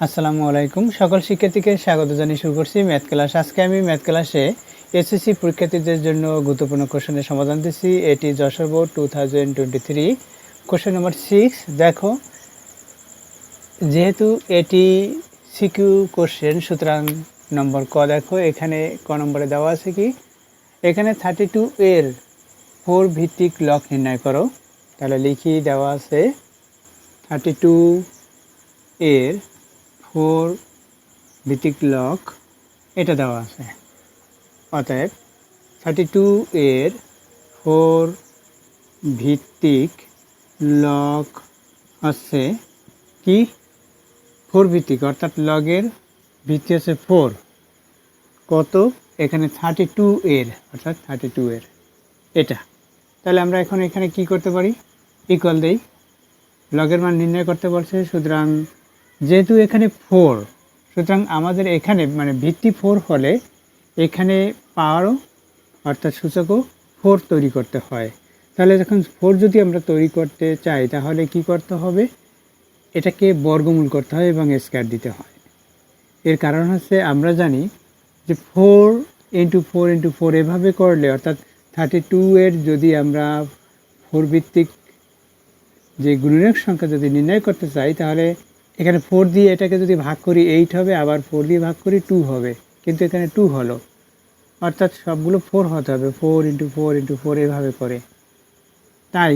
আসসালামু আলাইকুম সকল শিক্ষার্থীকে স্বাগত জানিয়ে শুরু করছি ম্যাথ ক্লাস। আজকে আমি ম্যাথ ক্লাসে এসএসসি পরীক্ষার্থীদের জন্য গুরুত্বপূর্ণ কোশ্চেনের সমাধান দিচ্ছি। এটি যশোর বোর্ড 2023 কোশ্চেন নম্বর 6। দেখো, যেহেতু এটি সিকিউ কোশ্চেন সুতরাং নম্বর ক দেখো, এখানে ক নম্বরে দেওয়া আছে কি, এখানে 32 এর 4 ভিত্তিক লক নির্ণয় করো। তাহলে লিখি, দেওয়া আছে 32 এর 4 ভিত্তিক লক, এটা দেওয়া আছে। অতএব 32 এর 4 ভিত্তিক লক হচ্ছে কি, 4 ভিত্তিক, অর্থাৎ লগের ভিত্তি হচ্ছে 4। কত? এখানে 32 এর, অর্থাৎ 32 এর এটা। তাহলে আমরা এখন এখানে কি করতে পারি, ইকুয়াল দেই, লগের মান নির্ণয় করতে বলছে। সুতরাং যেহেতু এখানে 4, সুতরাং আমাদের এখানে মানে ভিত্তি 4 হলে এখানে পাওয়ারও অর্থাৎ সূচকও 4 তৈরি করতে হয়। তাহলে যখন 4 যদি আমরা তৈরি করতে চাই তাহলে কি করতে হবে, এটাকে বর্গমূল করতে হয় এবং স্কয়ার দিতে হয়। এর কারণ হচ্ছে আমরা জানি যে 4 ইন্টু 4 ইন্টু 4 এভাবে করলে, অর্থাৎ 32 এর যদি আমরা 4 ভিত্তিক যে গুণনীয়ক সংখ্যা যদি নির্ণয় করতে চাই, তাহলে এখানে 4 দিয়ে এটাকে যদি ভাগ করি 8 হবে, আবার 4 দিয়ে ভাগ করি 2 হবে, কিন্তু এখানে 2 হলো, অর্থাৎ সবগুলো 4 হতে হবে। 4 ইন্টু 4 ইন্টু 4 এভাবে করে। তাই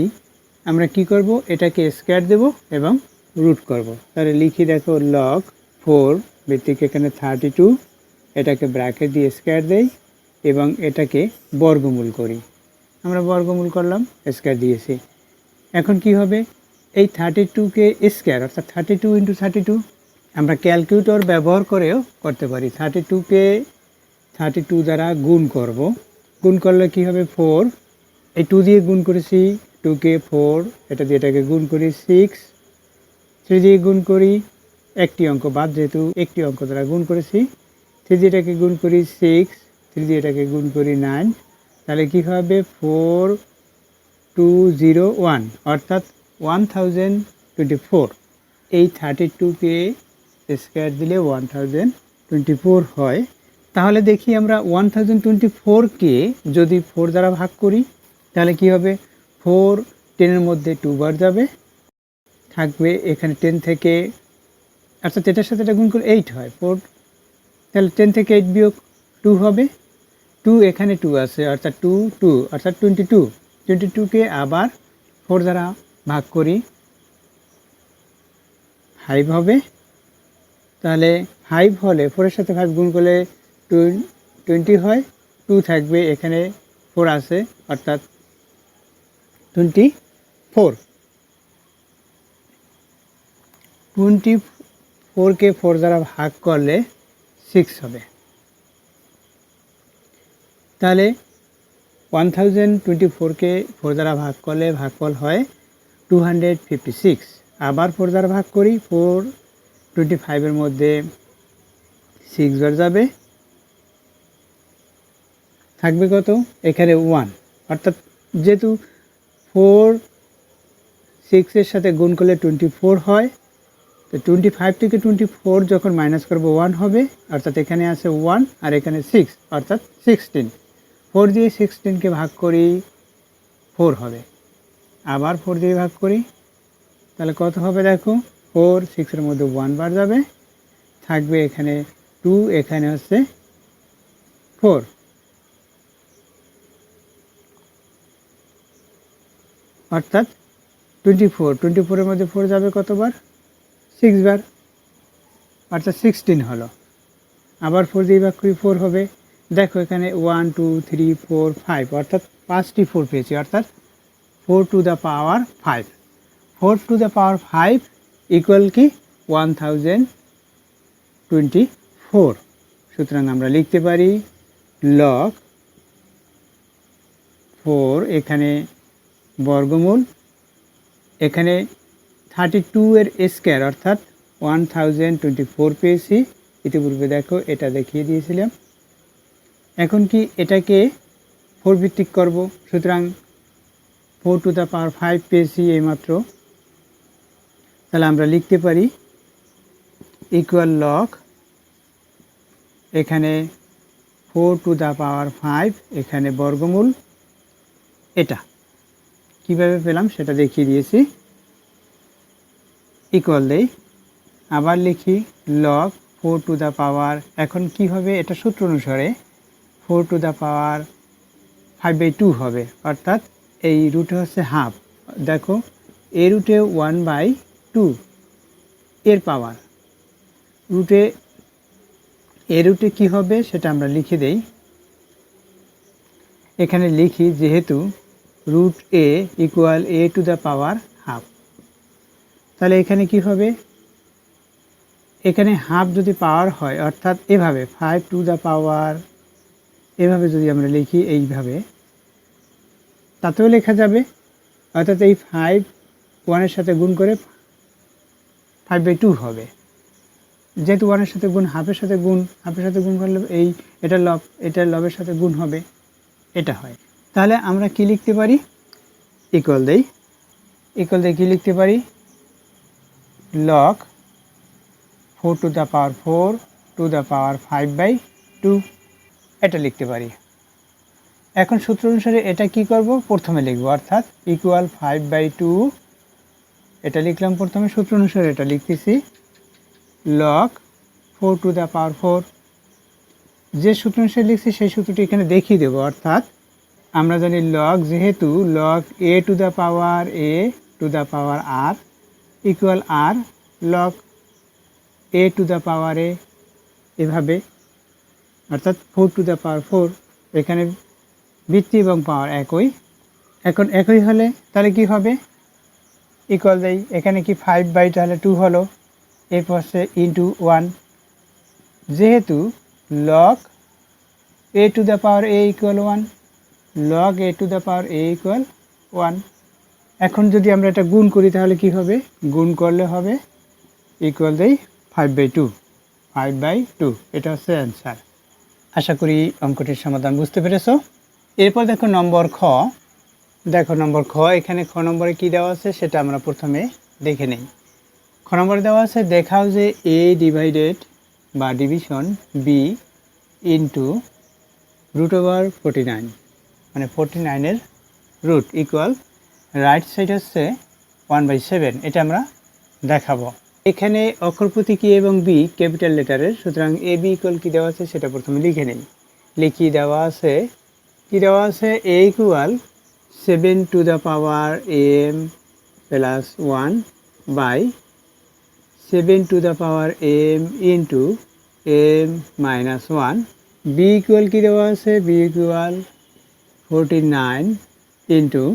আমরা কি করব, এটাকে স্কয়ার দেব এবং রুট করব। তাহলে লিখি, দেখো, লগ 4 ভিত্তিক এখানে 32, এটাকে ব্র্যাকেট দিয়ে স্কয়ার দেই এবং এটাকে বর্গমূল করি। আমরা বর্গমূল করলাম, স্কয়ার দিয়েছি। এখন কি হবে, এই 32কে স্কয়ার, অর্থাৎ 32 ইন্টু 32 আমরা ক্যালকুলেটর ব্যবহার করেও করতে পারি। 32কে 32 দ্বারা গুণ করব। গুণ করলে কি হবে, 4, এই 2 দিয়ে গুণ করেছি, 2কে 4, এটা দিয়ে এটাকে গুণ করি 6, 3 দিয়ে গুণ করি, একটি অঙ্ক বাদ, যেহেতু একটি অঙ্ক দ্বারা গুণ করেছি। 3 দিয়ে এটাকে গুণ করি 6, 3 দিয়ে এটাকে গুণ করি 9, তাহলে কী হবে 4201, অর্থাৎ 1024। এই 32কে স্কয়ার দিলে 1024 হয়। তাহলে দেখি আমরা 1024কে যদি 4 দ্বারা ভাগ করি তাহলে কি হবে, 4 10-এর মধ্যে 2 বার যাবে, থাকবে এখানে 10 থেকে, অর্থাৎ এটার সাথে এটা গুণ করলে 8 হয় 4, তাহলে 10 থেকে 8 বিয়োগ 2 হবে। 2 এখানে 2 আছে, অর্থাৎ 2 2 অর্থাৎ 22। 22কে আবার 4 দ্বারা ভাগ করি, 5 হবে। তাহলে 5 হলে 4-এর সাথে 5 গুণ করলে 20 হয়। 2 থাকবে, এখানে 4 আছে, অর্থাৎ 24। 24কে 4 দ্বারা ভাগ করলে 6 হবে। তাহলে 1024কে 4 দ্বারা ভাগ করলে ভাগফল হয় 256। আবার 4 দ্বারা ভাগ করি, 4 25-এর মধ্যে 6 বার যাবে, থাকবে কত, এখানে 1, অর্থাৎ যেহেতু 4 6-এর সাথে গুণ করলে 24 হয়, তো 25 থেকে 24 যখন মাইনাস করব 1 হবে, অর্থাৎ এখানে আছে 1 আর এখানে 6, অর্থাৎ 16। 4 দিয়ে 16কে ভাগ করি, 4 হবে। আবার 4 দিয়ে ভাগ করি, তাহলে কত হবে, দেখো, 4 6-এর মধ্যে 1 বার যাবে, থাকবে এখানে 2, এখানে হচ্ছে 4, অর্থাৎ 24-এর মধ্যে 4 যাবে কতবার, 6 বার, অর্থাৎ 16 হলো। আবার 4 দিয়ে ভাগ করি, 4 হবে। দেখো এখানে 1 2 3 4 5, অর্থাৎ 5টি 4 পেয়েছি, অর্থাৎ 4 two the power 5। 4 two the power 5 equal কি 1024। সুতরাং আমরা লিখতে পারি লগ 4, এখানে বর্গমূল, এখানে 32 এর স্কয়ার, অর্থাৎ 1024 পেয়েছি। ইতিপূর্বে দেখো এটা দেখিয়ে দিয়েছিলাম। এখন কি এটাকে 4 ভিত্তিক করব, সুতরাং 4 টু দ্য পাওয়ার 5 পেয়েছি এইমাত্র। তাহলে আমরা লিখতে পারি ইকুয়াল লগ এখানে 4 টু দ্য পাওয়ার 5 এখানে বর্গমূল। এটা কিভাবে পেলাম সেটা দেখিয়ে দিয়েছি। ইকুয়াল দেই, আবার লিখি লগ 4 টু দ্য পাওয়ার, এখন কি হবে এটা সূত্র অনুসারে 4 টু দ্য পাওয়ার 5/2 হবে, অর্থাৎ এই রুটে হচ্ছে হাফ। দেখো এই রুটে 1/2 এর পাওয়ার, রুটে এ রুটে কি হবে সেটা আমরা লিখে দেই। এখানে লিখি যেহেতু root a equal a to the power half, তাহলে এখানে কি হবে, এখানে হাফ যদি পাওয়ার হয় অর্থাৎ এভাবে 5 টু দ্য পাওয়ার, এভাবে যদি আমরা লিখি এইভাবে তাতেও লেখা যাবে, অর্থাৎ এই 5 1-এর সাথে গুণ করে 5/2 হবে। যেহেতু 1-এর সাথে গুণ, হাফের সাথে গুণ, হাফের সাথে গুণ করলে এই এটা লব, এটা লবের সাথে গুণ হবে, এটা হয়। তাহলে আমরা কি লিখতে পারি, ইকুয়াল দেই, ইকুয়াল দিয়ে কি লিখতে পারি, log 4 two the power 4 two the পাওয়ার 5/2 এটা লিখতে পারি। এখন সূত্র অনুসারে এটা কি করব, প্রথমে লিখব, অর্থাৎ ইকুয়াল 5/2 এটা লিখলাম প্রথমে, সূত্র অনুসারে এটা লিখতেছি লগ 4 টু দ্য পাওয়ার 4, যে সূত্র অনুসারে লিখছি সেই সূত্রটি এখানে দেখিয়ে দেবো। অর্থাৎ আমরা জানি লগ, যেহেতু log a to the power a to the power r equal r log a to the power a, এভাবে, অর্থাৎ 4 টু দ্য পাওয়ার 4, এখানে ভিত্তি এবং পাওয়ার একই। এখন একই হলে তাহলে কি হবে, ইকুয়াল দেই, এখানে কি 5/2 তাহলে 2 হলো, এরপর হচ্ছে ইন্টু 1, যেহেতু log a to the power A equal 1, log a to the power A equal 1। এখন যদি আমরা এটা গুণ করি তাহলে কি হবে, গুণ করলে হবে ইকুয়াল দেই 5/2, 5/2, এটা হচ্ছে অ্যান্সার। আশা করি অঙ্কটির সমাধান বুঝতে পেরেছো। এরপর দেখো নম্বর খ, দেখো নম্বর খ, এখানে খ নম্বরে কি দেওয়া আছে সেটা আমরা প্রথমে দেখে নেই। খ নম্বরে দেওয়া আছে দেখাও যে এ ডিভাইডেড বা ডিভিশন বি ইন্টু √49, মানে 49-এর রুট ইকুয়াল, রাইট সাইড হচ্ছে 1/7, এটা আমরা দেখাবো। এখানে অক্ষর প্রতীক এ এবং বি ক্যাপিটাল লেটারের, সুতরাং এ বি ইকুয়াল কী দেওয়া আছে সেটা প্রথমে লিখে নেই। লিখি দেওয়া আছে, কি দেওয়া আছে, a equal 7 to the power m plus 1/7 to the power m into m minus 1। B equal কী দেওয়া আছে, b equal 49 into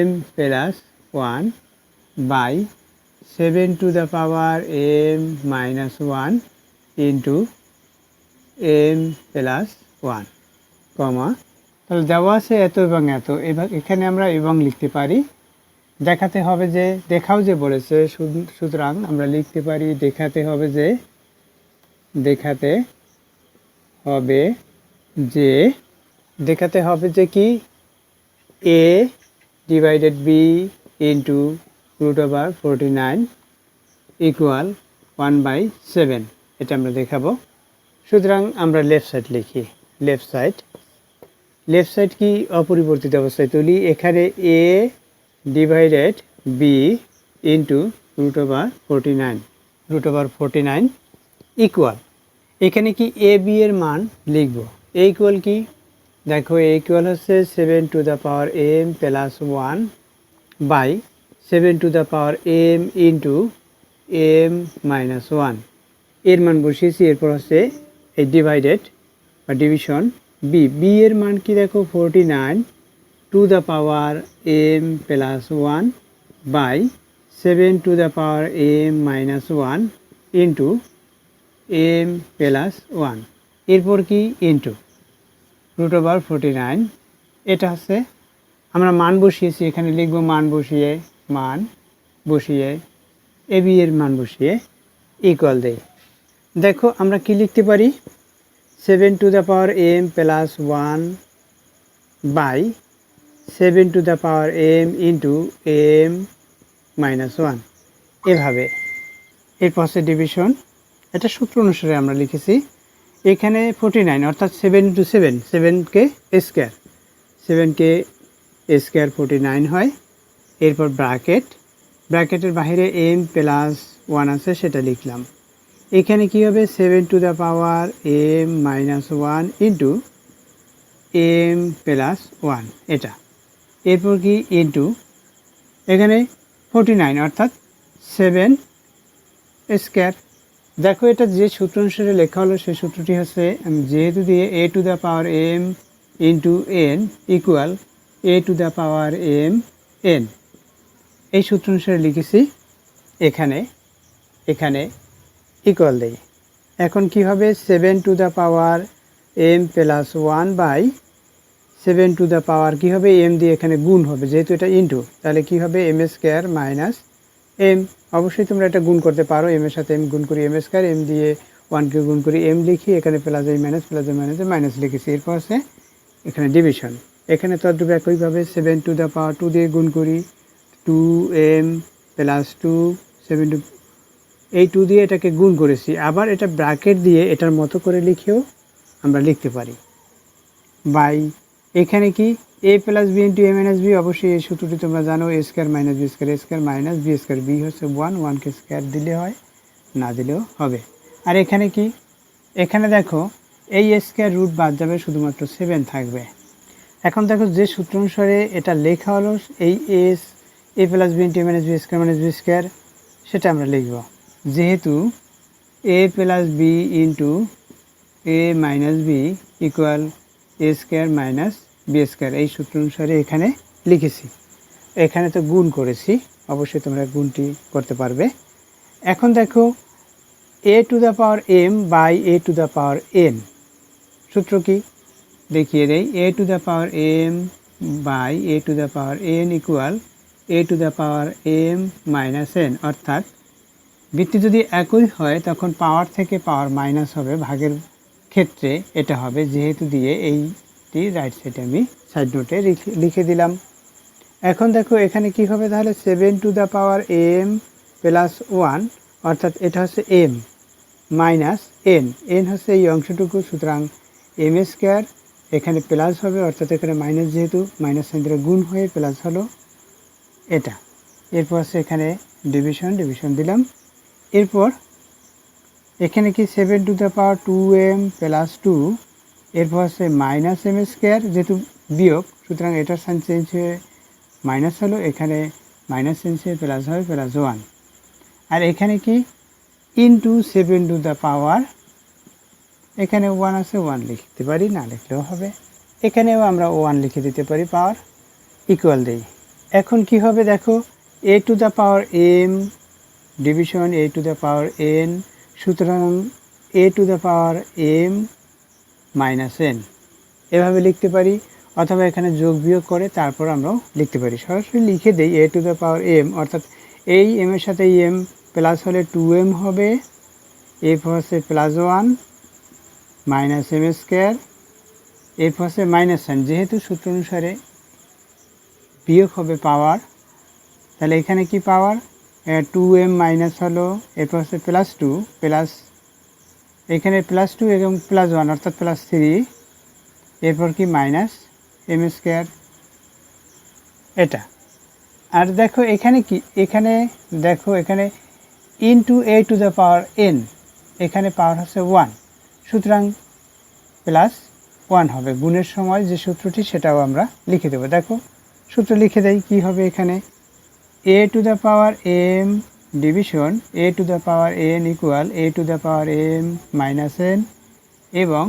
m plus 1/7 to the power m minus 1 into m plus 1, comma, তাহলে দেওয়া আছে এত এবং এত, এবার এখানে আমরা এবং লিখতে পারি। দেখাতে হবে যে, দেখাও যে বলেছে, সুতরাং আমরা লিখতে পারি দেখাতে হবে যে, দেখাতে হবে যে, দেখাতে হবে যে কি, এ ডিভাইডেড বি ইন্টু √49 ইকুয়াল 1/7, এটা আমরা দেখাবো। সুতরাং আমরা লেফট সাইড লিখি, লেফট সাইড, লেফট সাইড কি অপরিবর্তিত অবস্থায় তুলি, এখানে এ ডিভাইডেড বি ইন্টু √49 ইকুয়াল, এখানে কি এ বি এর মান লিখব। এ ইকুয়াল কি, দেখো এ ইকুয়াল হচ্ছে 7 to the power m plus 1/7 to the power m into m minus 1, এর মান বসিয়েছি। এরপর হচ্ছে এই ডিভাইডেড বা ডিভিশন বি, বি এর মান কি দেখো 49 two the power m plus 1/7 to the power m minus 1 into m plus 1, এরপর কি ইন্টু √49, এটা হচ্ছে আমরা মান বসিয়েছি, এখানে লিখব মান বসিয়ে এ বি এর মান বসিয়ে ইকুয়াল দেই। দেখো আমরা কি লিখতে পারি, 7 to the power m plus 1/7 to the power m into m minus 1, এভাবে এরপর হচ্ছে ডিভিশন, এটা সূত্র অনুসারে আমরা লিখেছি। এখানে 49 অর্থাৎ 7 ইন্টু 7, 7কে স্কোয়ার, 7কে স্কোয়ার 49 হয়। এরপর ব্র্যাকেটের বাইরে m প্লাস 1 আছে, সেটা লিখলাম। এখানে কি হবে, 7 to the power m minus 1 into m plus 1 এটা। এরপর কি ইন্টু এখানে 49 অর্থাৎ 7 স্কোয়ার। দেখো এটা যে সূত্র অনুসারে লেখা হলো সেই সূত্রটি হচ্ছে, যেহেতু দিয়ে a two the power m into n equal a two the power m n, এই সূত্র অনুসারে লিখেছি। এখানে ইকুয়াল দেই। এখন কি হবে, 7 to the power m plus 1 by 7 to the power কি হবে, m দিয়ে এখানে গুণ হবে, যেহেতু এটা ইন্টু, তাহলে কি হবে m স্কোয়ার মাইনাস m। অবশ্যই তোমরা এটা গুণ করতে পারো, m এর সাথে m গুণ করি m স্কোয়ার, m দিয়ে 1কে গুণ করি m লিখি, এখানে প্লাস এই মাইনাস, প্লাস এই মাইনাসে মাইনাস লিখেছি। এরপর আছে এখানে ডিভিশন, এখানে তদ্রূপ একইভাবে 7 টু দ্য পাওয়ার 2 দিয়ে গুণ করি, 2m প্লাস 2, 7 টু, এই 2 দিয়ে এটাকে গুণ করেছি। আবার এটা ব্র্যাকেট দিয়ে এটার মতো করে লিখেও আমরা লিখতে পারি, বাই এখানে কি a plus b into a minus b. অবশ্যই এই সূত্রটি তোমরা জানো, a square minus b square, a square minus b square, b হচ্ছে 1, 1কে স্কোয়ার দিলে হয়, না দিলেও হবে। আর এখানে কি, এখানে দেখো এই স্কোয়ার রুট বাদ যাবে, শুধুমাত্র 7 থাকবে। এখন দেখো যে সূত্র অনুসারে এটা লেখা হলো, এই এ plus b into a minus b square, সেটা আমরা লিখব। যেহেতু এ plus b into a minus B equal A square minus b square, এই সূত্র অনুসারে এখানে লিখেছি। এখানে তো গুণ করেছি, অবশ্যই তোমরা গুণটি করতে পারবে। এখন দেখো a to the power m by a to the power n, সূত্র কি দেখিয়ে দেই। A to the power m by a to the power n equal a to the power m minus n, অর্থাৎ ভিত্তি যদি একই হয় তখন পাওয়ার থেকে পাওয়ার মাইনাস হবে, ভাগের ক্ষেত্রে এটা হবে, যেহেতু দিয়ে এইটি রাইট সাইডে আমি সাইড নোটে লিখে দিলাম। এখন দেখো এখানে কি হবে, তাহলে 7 to the power m plus 1, অর্থাৎ এটা হচ্ছে m মাইনাস n হচ্ছে এই অংশটুকু, সুতরাং m স্কোয়ার, এখানে প্লাস হবে, অর্থাৎ এখানে মাইনাস, যেহেতু মাইনাস সাইন দ্বারা গুণ হয়ে প্লাস হলো এটা। এরপর হচ্ছে এখানে ডিভিশন দিলাম। এরপর এখানে কি 7 to the power 2m plus 2, এরপর হচ্ছে মাইনাস m স্কোয়ার, যেহেতু বিয়োগ, সুতরাং এটার সাইন চেঞ্জ হয়ে মাইনাস হলো, এখানে মাইনাস চেঞ্জ হয়ে প্লাস হবে, প্লাস 1। আর এখানে কি ইন্টু 7 টু দ্য পাওয়ার, এখানে 1 আছে, 1 লিখতে পারি, না লিখলেও হবে। এখানেও আমরা 1 লিখে দিতে পারি, পাওয়ার ইকুয়াল দেই। এখন কি হবে দেখো, a to the power m division a to the power n, সুতরাং a to the power m minus n, এভাবে লিখতে পারি। অথবা এখানে যোগ বিয়োগ করে তারপর আমরাও লিখতে পারি। সরাসরি লিখে দেই a to the power m, অর্থাৎ এই m এর সাথে এই m প্লাস হলে 2m হবে, এরপর হচ্ছে প্লাস 1 মাইনাস m স্কোয়ার, এরপর হচ্ছে মাইনাস সাইন, যেহেতু সূত্র অনুসারে বিয়োগ হবে পাওয়ার, তাহলে এখানে কি পাওয়ার 2m মাইনাস হলো, এরপর হচ্ছে প্লাস 2, প্লাস এখানে প্লাস 2 এবং প্লাস 1 অর্থাৎ প্লাস 3, এরপর কি মাইনাস m স্কোয়ার এটা। আর দেখো এখানে কি, এখানে দেখো এখানে into a to the power n, এখানে পাওয়ার হচ্ছে 1, সুতরাং প্লাস 1 হবে। গুণের সময় যে সূত্রটি সেটাও আমরা লিখে দেবো। দেখো সূত্র লিখে দেই, কি হবে এখানে, a to the power m division a to the power n equal a to the power m minus n, এবং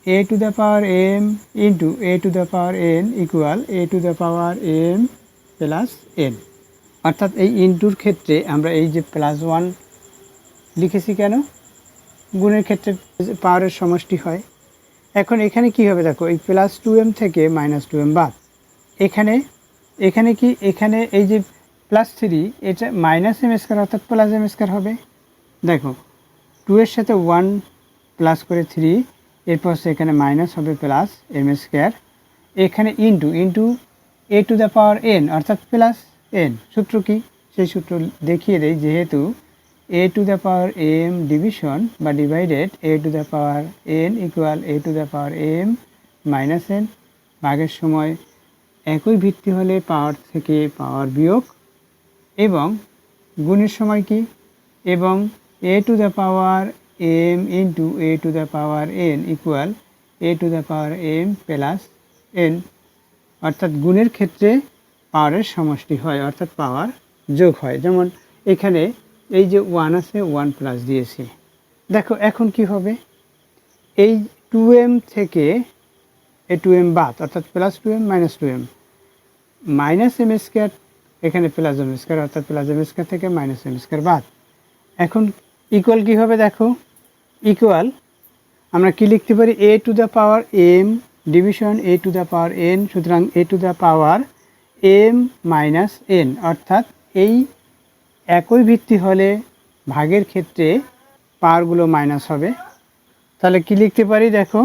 a to the power m into a to the power n equal a to the power m plus n। অর্থাৎ এই ইন্টুর ক্ষেত্রে আমরা এই যে plus 1 লিখেছি কেন, গুণের ক্ষেত্রে পাওয়ারের সমষ্টি হয়। এখন এখানে কি হবে দেখো, এই প্লাস 2m থেকে মাইনাস 2m বাদ, এখানে কি, এখানে এই যে প্লাস 3, এটা মাইনাস m স্কোয়ার অর্থাৎ প্লাস m স্কোয়ার হবে। দেখো 2 এর সাথে 1 প্লাস করে 3, এরপর এখানে মাইনাস হবে প্লাস m স্কোয়ার, এখানে into a to the power n অর্থাৎ প্লাস n। সূত্র কি, সেই সূত্র দেখিয়ে দেই। যেহেতু a to the power m division বা divided a to the power n equal a to the power m minus n. ভাগের সময় একই ভিত্তি হলে পাওয়ার থেকে পাওয়ার বিয়োগ, এবং গুণের সময় কি, এবং a to the power m into a to the power n equal a to the power m plus n. অর্থাৎ গুণের ক্ষেত্রে পাওয়ারের সমষ্টি হয়, অর্থাৎ পাওয়ার যোগ হয়। যেমন এখানে এই যে 1 আছে, 1 প্লাস দিয়েছি। দেখো এখন কি হবে, এই 2m থেকে এই 2m বাদ, অর্থাৎ plus 2m minus 2m minus m square, এখানে প্লাস এম স্কোয়ার, অর্থাৎ প্লাস এম স্কোয়ার থেকে মাইনাস এম স্কোয়ার বাদ। এখন ইকুয়াল কী হবে, দেখো ইকুয়াল আমরা কি লিখতে পারি, a to the power m division a to the power n. সুতরাং a to the power m minus n, অর্থাৎ এই একই ভিত্তি হলে ভাগের ক্ষেত্রে পাওয়ারগুলো মাইনাস হবে। তাহলে কি লিখতে পারি, দেখো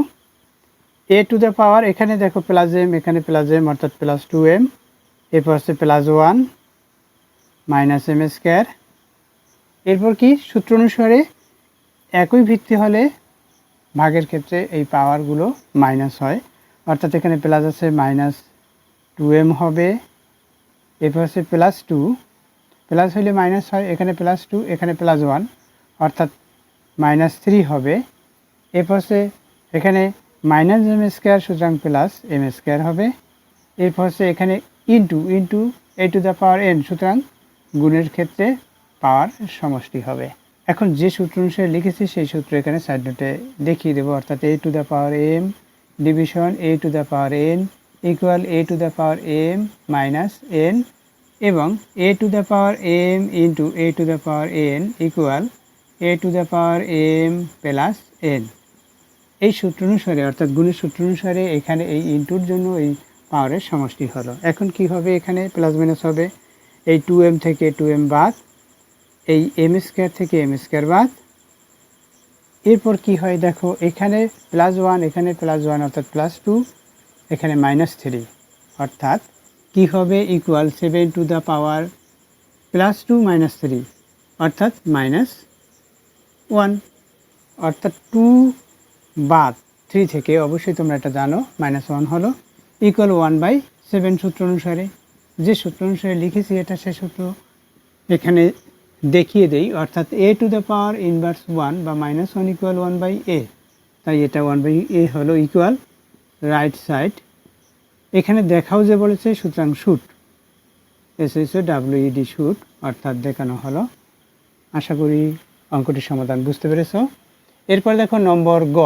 এ টু দ্য পাওয়ার, এখানে দেখো প্লাস এম, এখানে প্লাস এম, অর্থাৎ প্লাস 2m, এরপর হচ্ছে প্লাস 1 মাইনাস এম স্কোয়ার। এরপর কি সূত্র অনুসারে একই ভিত্তি হলে ভাগের ক্ষেত্রে এই পাওয়ারগুলো মাইনাস হয়, অর্থাৎ এখানে প্লাস আছে মাইনাস 2m হবে, এরপর হচ্ছে প্লাস 2, প্লাস হলে মাইনাস হয়, এখানে প্লাস 2, এখানে প্লাস 1, অর্থাৎ মাইনাস 3 হবে। এরপর হচ্ছে এখানে মাইনাস এম স্কোয়ার, সুতরাং প্লাস এম স্কোয়ার হবে। এরপর হচ্ছে এখানে into into a to the power n, সুতরাং গুণের ক্ষেত্রে পাওয়ার সমষ্টি হবে। এখন যে সূত্র অনুসারে লিখেছি সেই সূত্র এখানে সাইড নোটে দেখিয়ে দেবো, অর্থাৎ a to the power m division a to the power n equal a to the power m minus n, এবং a to the power m into a to the power n equal a to the power m plus n. এই সূত্র অনুসারে, অর্থাৎ গুণের সূত্র অনুসারে এখানে এই ইনটুর জন্য এই পাওয়ারের সমষ্টি হলো। এখন কি হবে, এখানে প্লাস মাইনাস হবে, এই 2m থেকে 2m বাদ, এই এম স্কোয়ার থেকে এম স্কোয়ার বাদ। এরপর কি হয়, দেখো এখানে প্লাস 1, এখানে প্লাস 1, অর্থাৎ প্লাস 2, এখানে মাইনাস 3, অর্থাৎ কি হবে equal 7 to the power plus 2 minus 3, অর্থাৎ মাইনাস 1, অর্থাৎ 2 বাদ 3 থেকে, অবশ্যই তোমরা এটা জানো, মাইনাস 1 হলো ইকুয়াল 1/7 সূত্র অনুসারে। যে সূত্র অনুসারে লিখেছি এটা সে সূত্র এখানে দেখিয়ে দেই, অর্থাৎ a to the power inverse 1 বা মাইনাস 1 ইকুয়াল 1/a, তাই এটা 1/a হলো ইকুয়াল রাইট সাইড। এখানে দেখাও যে বলেছে, সুতরাং শুট, SHOWED শুট, অর্থাৎ দেখানো হলো। আশা করি অঙ্কটির সমাধান বুঝতে পেরেছ। এরপর দেখো নম্বর গ,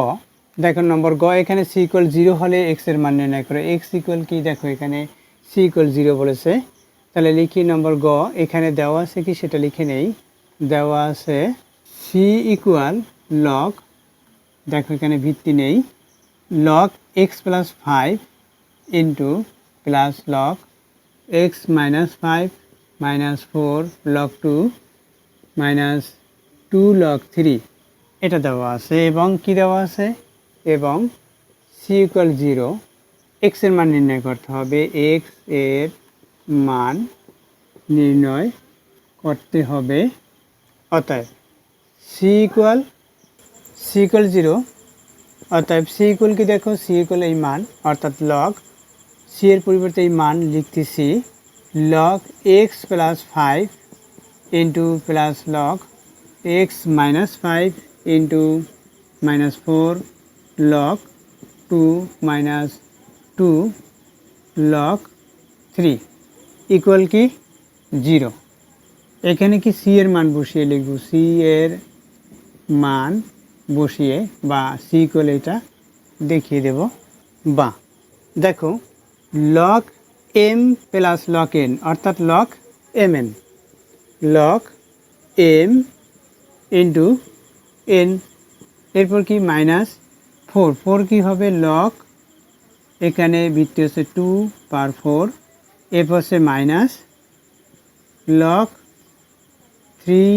দেখো নম্বর গ, এখানে সি ইকুয়াল 0 হলে এক্স এর মান নির্ণয় করো। এক্স ইকুয়াল কি, দেখো এখানে সি ইকুয়াল 0 বলেছে, তাহলে লিখি নম্বর গ। এখানে দেওয়া আছে কি সেটা লিখে নেই, দেওয়া আছে সি ইকুয়াল লগ, দেখো এখানে ভিত্তি নেই, log x plus 5 into plus log x minus 5 minus 4 log 2 minus 2 log 3, এটা দেওয়া আছে। এবং কি দেওয়া আছে, এবং সি ইকুয়াল 0, এক্সের মান নির্ণয় করতে হবে, এক্স এর মান নির্ণয় করতে হবে। অতএব সি ইকুয়াল 0, অতএব সি ইকুয়াল কি, দেখো সি ইকুয়াল এই মান, অর্থাৎ লগ সি এর পরিবর্তে এই মান লিখতেছি log x plus 5 into plus log x minus 5 into minus 4 log 2 minus 2 log 3 equal কি 0। এখানে কি সি এর মান বসিয়ে লিখব, সি এর মান বসিয়ে, বা সি ইকুয়াল এটা দেখিয়ে দেব, বা দেখো log m plus log n, অর্থাৎ log m n, log m into n, এরপর কি মাইনাস 4, 4 কি হবে লগ, এখানে ভিত্তি হচ্ছে 2 পার 4, এরপর হচ্ছে মাইনাস লগ 3,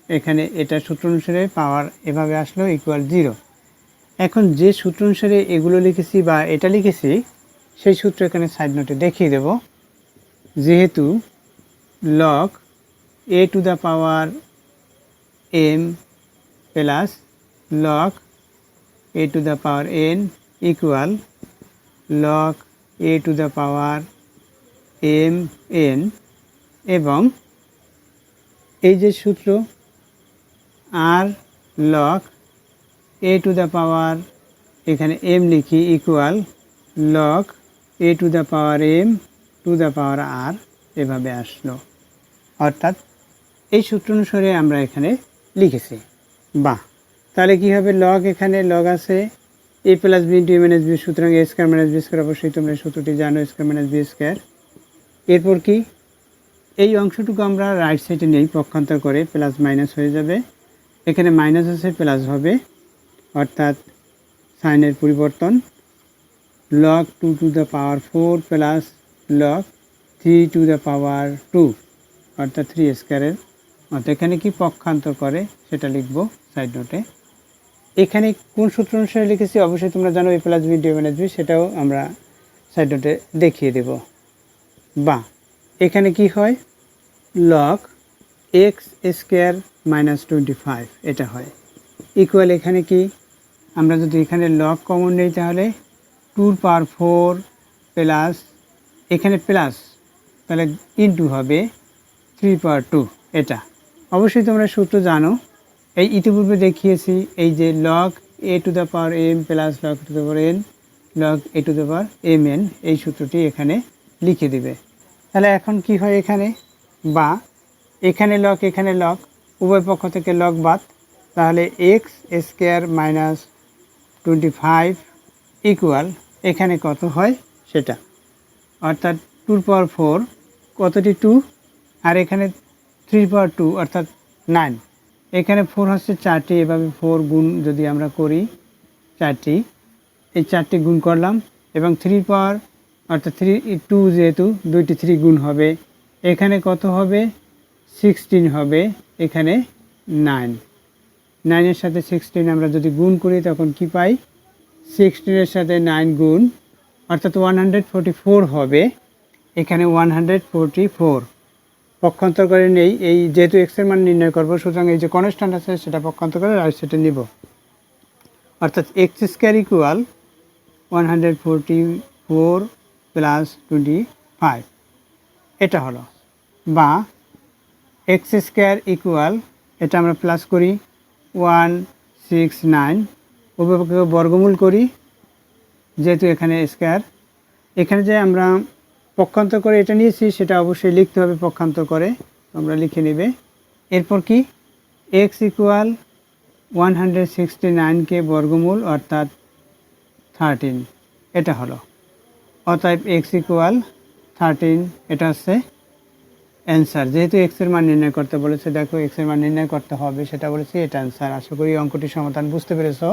এখানে এটা সূত্র অনুসারে পাওয়ার এভাবে আসলো ইকুয়াল 0। এখন যে সূত্র অনুসারে এগুলো লিখেছি বা এটা লিখেছি সেই সূত্র এখানে সাইড নোটে দেখিয়ে দেব। যেহেতু log a to the power m plus log a two the power n equal log a two the power m n এবং এই যে সূত্র r log a two the পাওয়ার এখানে m লিখি equal log a two the power m two the power r এভাবে আসলো। অর্থাৎ এই সূত্র অনুসারে আমরা এখানে লিখেছি। বাহ, তাহলে কী হবে, লগ এখানে লগ আছে a plus b into a minus b, সুতরাং a square minus b square, অবশ্যই তোমরা সূত্রটি জানো, স্কোয়ার মাইনাস বি স্কোয়ার। এরপর কি এই অংশটুকু আমরা রাইট সাইডে নেই, পক্ষান্তর করে প্লাস মাইনাস হয়ে যাবে, এখানে মাইনাস আছে প্লাস হবে, অর্থাৎ সাইনের পরিবর্তন log 2 two the power 4 plus log 3 two the পাওয়ার 2 অর্থাৎ 3 স্কোয়ারের অর্থাৎ এখানে কি পক্ষান্তর করে সেটা লিখব সাইড নোটে। এখানে কোন সূত্র অনুসারে লিখেছি অবশ্যই তোমরা জানো, a plus b into a minus b, সেটাও আমরা সাইড নোটে দেখিয়ে দেব। বা এখানে কি হয়, log x স্কোয়ার মাইনাস 25 এটা হয় ইকুয়াল, এখানে কি আমরা যদি এখানে log কমন নেই তাহলে 2 পাওয়ার 4 প্লাস এখানে প্লাস তাহলে ইনটু হবে 3 পাওয়ার 2। এটা অবশ্যই তোমরা সূত্র জানো, এই ইতিপূর্বে দেখিয়েছি, এই যে log a two the power m plus log two the power n log a two the power mn, এই সূত্রটি এখানে লিখে দিবে। তাহলে এখন কি হয় এখানে, বা এখানে log উভয় পক্ষ থেকে log বাদ, তাহলে x স্কোয়ার মাইনাস 25 ইকুয়াল এখানে কত হয় সেটা, অর্থাৎ 2 পাওয়ার 4 কতটি 2 আর এখানে 3 পাওয়ার 2 অর্থাৎ 9, এখানে 4 হচ্ছে 4টি, এভাবে 4 গুণ যদি আমরা করি 4টি, এই 4টি গুণ করলাম এবং 3 পাওয়ার অর্থাৎ 2 যেহেতু 2টি 3 গুণ হবে, এখানে কত হবে 16 হবে, এখানে 9 এর সাথে 16 আমরা যদি গুণ করি তখন কি পাই, 16 এর সাথে 9 গুণ অর্থাৎ 144 হবে, এখানে 144 পক্ষান্তর করে নেই, এই যেহেতু x এর মান নির্ণয় করব সুতরাং এই যে কনস্ট্যান্ট আছে সেটা পক্ষান্তর করে রাইট সাইডে নিব, অর্থাৎ x স্কোয়ার ইকুয়াল 144 প্লাস 25 এটা হলো। বা x স্কোয়ার ইকুয়াল এটা আমরা প্লাস করি 169, উভয়পক্ষকে বর্গমূল করি, যেহেতু এখানে স্কোয়ার, এখানে যে আমরা পক্ষান্তর করে এটা নিয়েছি সেটা অবশ্যই লিখতে হবে পক্ষান্তর করে, তোমরা লিখে নেবে। এরপর কি x ইকুয়াল 169কে বর্গমূল অর্থাৎ 13 এটা হলো, অতএব x ইকুয়াল 13 এটা হচ্ছে অ্যান্সার। যেহেতু x এর মান নির্ণয় করতে বলেছে, দেখো x এর মান নির্ণয় করতে হবে সেটা বলেছি, এটা অ্যান্সার। আশা করি অঙ্কটির সমাধান বুঝতে পেরেছো।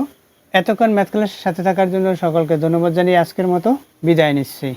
এতক্ষণ ম্যাথ ক্লাসের সাথে থাকার জন্য সকলকে ধন্যবাদ জানিয়ে আজকের মতো বিদায় নিচ্ছি।